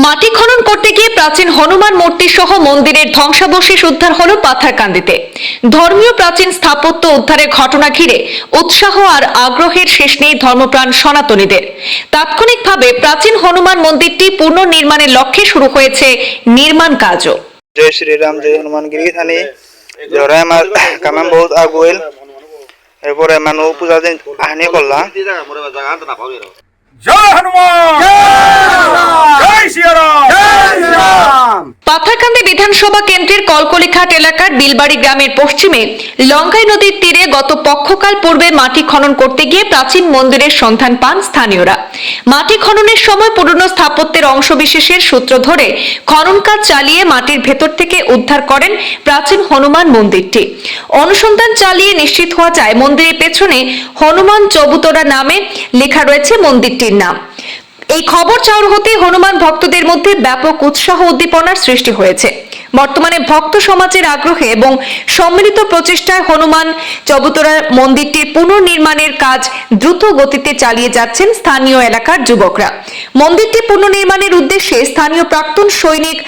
মাটি খনন করতে গিয়ে প্রাচীন হনুমান মূর্তি সহ মন্দিরের ধ্বংসাবশেষ উদ্ধার হলো পাথারকান্দিতে। ধর্মীয় প্রাচীন স্থাপত্য উদ্ধারের ঘটনা ঘিরে উৎসাহ আর আগ্রহের শেষ নেই ধর্মপ্রাণ সনাতনীদের। তাৎক্ষণিকভাবে প্রাচীন হনুমান মন্দিরটি পুনর্নির্মাণের লক্ষ্যে শুরু হয়েছে নির্মাণ কাজও। जय श्री राम, जय हनुमान गिरी थानी जरा আমার কাম বহুত আগুয়েল এরপরে মানুষ পূজা দিন আহনি করলা। জয় হনুমান, জয় শ্রী রাম। পাথারকান্দি বিধানসভা কেন্দ্রের কলকলিঘাট এলাকার বিলবাড়ি গ্রামের পশ্চিমে লঙ্কাই নদীর তীরে গত পক্ষকাল পূর্বে মাটি খনন করতে গিয়ে প্রাচীন মন্দিরের সন্ধান পান স্থানীয়রা। মাটি খননের সময় পুরনো স্থাপত্যের অংশবিশেষের সূত্র ধরে খনন কাজ চালিয়ে মাটির ভেতর থেকে উদ্ধার করেন প্রাচীন হনুমান মন্দিরটি। অনুসন্ধান চালিয়ে নিশ্চিত হওয়া যায় মন্দিরের পেছনে হনুমান চবুতরা নামে লেখা রয়েছে মন্দিরটির নাম। এই খবর চাউর হতে হনুমান ভক্তদের মধ্যে ব্যাপক উৎসাহ উদ্দীপনার সৃষ্টি হয়েছে। বর্তমানে ভক্ত সমাজের আগ্রহে এবং সম্মিলিত প্রচেষ্টায় হনুমান চবুতরা মন্দিরটির পুনর্নির্মাণের কাজ দ্রুত গতিতে চালিয়ে যাচ্ছেন স্থানীয় এলাকার যুবকরা। মন্দিরটি পুনর্নির্মাণের উদ্দেশ্যে স্থানীয় প্রাক্তন সৈনিক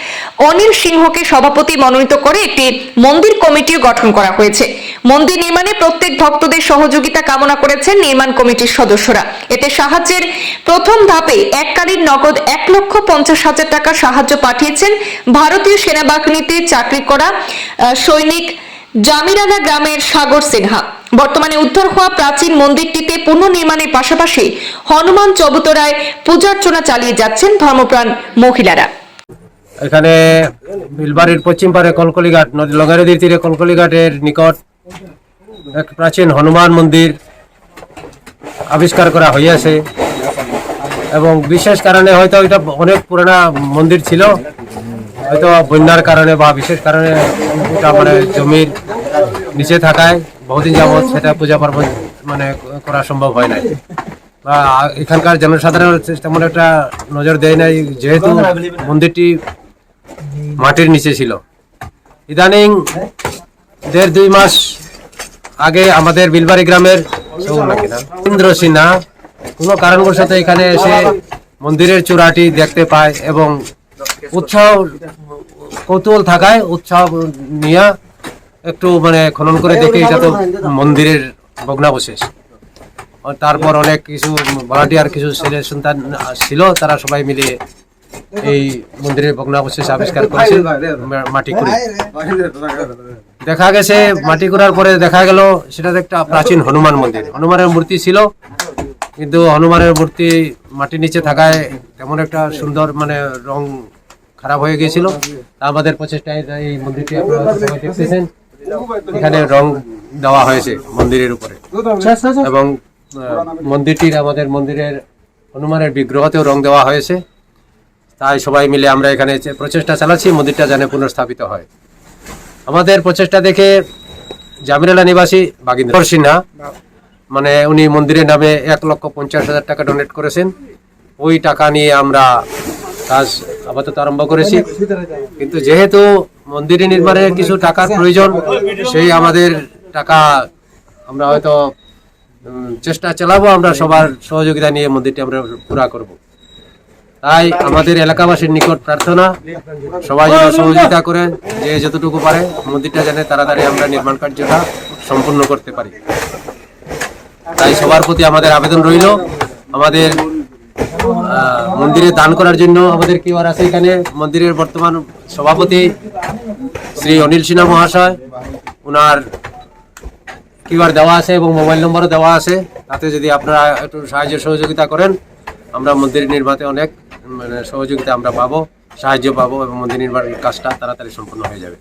অনিল সিংহকে সভাপতি মনোনীত করে একটি মন্দির কমিটিও গঠন করা হয়েছে। মন্দির নির্মাণে প্রত্যেক ভক্তদের সহযোগিতা কামনা করেছেন নির্মাণ কমিটির সদস্যরা। এতে সাহায্যের প্রথম ধাপে এককালীন নগদ 1,50,000 টাকা সাহায্য পাঠিয়েছেন ভারতীয় সেনাবাহিনীতে চাকরি করা সৈনিক জামিরানা গ্রামের সাগর সিনহা। বর্তমানে উদ্ধার হওয়া প্রাচীন মন্দিরটিতে পুনর্নির্মাণের পাশাপাশি হনুমান চবুতরায় পূজার্চনা চালিয়ে যাচ্ছেন ধর্মপ্রাণ মহিলারা। এখানে বিলবাড়ির পশ্চিম পারে কলকলিঘাট নদী লঙ্কা নদীর তীরে কলকলিঘাটের নিকট এক প্রাচীন হনুমান মন্দির আবিষ্কার করা হইয়াছে এবং বিশেষ কারণে হয়তো এটা অনেক পুরানা মন্দির ছিল, হয়তো বন্যার কারণে বা বিশেষ কারণে এটা মানে জমির নিচে থাকায় বহুদিন যাবৎ সেটা পূজা পার্বণ মানে করা সম্ভব হয় নাই বা এখানকার জনসাধারণ তেমন একটা নজর দেয় নাই, যেহেতু মন্দিরটি মাটির নিচে ছিল। ইদানিং 1.5-2 মাস আগে আমাদের বিলবাড়ি গ্রামের ইন্দ্র সিনহা কোনো কারণবশত এখানে এসে মন্দিরের চূড়াটি দেখতে পায় এবং উৎসাহ কৌতূহল থাকায় উৎসাহ নিয়ে একটু মানে খনন করে দেখে এটা তো মন্দিরের ভগ্নাবশেষ। তারপর অনেক কিছু ভলান্টিয়ার কিছু ছেলে সন্তান ছিল, তারা সবাই মিলে এই মন্দিরের ভগ্নাবশেষ আবিষ্কার করেছে মাটি করে। দেখা গেছে মাটি করার পরে দেখা গেল সেটা একটা প্রাচীন হনুমান মন্দির। হনুমানের মূর্তি ছিল, কিন্তু হনুমানের মূর্তি মাটির নিচে থাকায় তেমন একটা সুন্দর মানে রং খারাপ হয়ে গিয়েছিল। আমাদের প্রচেষ্টায় এই মন্দিরটি আপনারা সবাই দেখতেছেন, এখানে রং দেওয়া হয়েছে মন্দিরের উপরে এবং মন্দিরটির আমাদের মন্দিরের হনুমানের বিগ্রহতেও রং দেওয়া হয়েছে। তাই সবাই মিলে আমরা এখানে প্রচেষ্টা চালাচ্ছি মন্দিরটা যেন পুনর্স্থাপিত হয়। আমাদের প্রচেষ্টা দেখে জামিরালা নিবাসী বাগিন্দ্র সিনহা মানে উনি মন্দিরের নামে 1,50,000 টাকা ডোনেট করেছেন। ওই টাকা নিয়ে আমরা কাজ আপাতত আরম্ভ করেছি, কিন্তু যেহেতু মন্দির নির্মাণের কিছু টাকার প্রয়োজন, সেই আমাদের টাকা আমরা হয়তো চেষ্টা চালাবো, আমরা সবার সহযোগিতা নিয়ে মন্দিরটি আমরা পুরা করব। তাই আমাদের এলাকাবাসীর নিকট প্রার্থনা, সবাই যেন সহযোগিতা করেন, যে যতটুকু পারে মন্দিরটা যেন তাড়াতাড়ি আমরা নির্মাণ কার্যটা সম্পূর্ণ করতে পারি। তাই সবার প্রতি আমাদের আবেদন রইল, আমাদের মন্দিরে দান করার জন্য আমাদের কিউআর আছে এখানে। মন্দিরের বর্তমান সভাপতি শ্রী অনিল সিনহা মহাশয়, ওনার কিউআর দেওয়া আছে এবং মোবাইল নম্বরও দেওয়া আছে। তাতে যদি আপনারা একটু সাহায্য সহযোগিতা করেন, আমরা মন্দির নির্মাণে অনেক মানে সহযোগিতা আমরা পাবো, সাহায্য পাবো এবং মন্দির নির্মাণের কাজটা তাড়াতাড়ি সম্পন্ন হয়ে যাবে।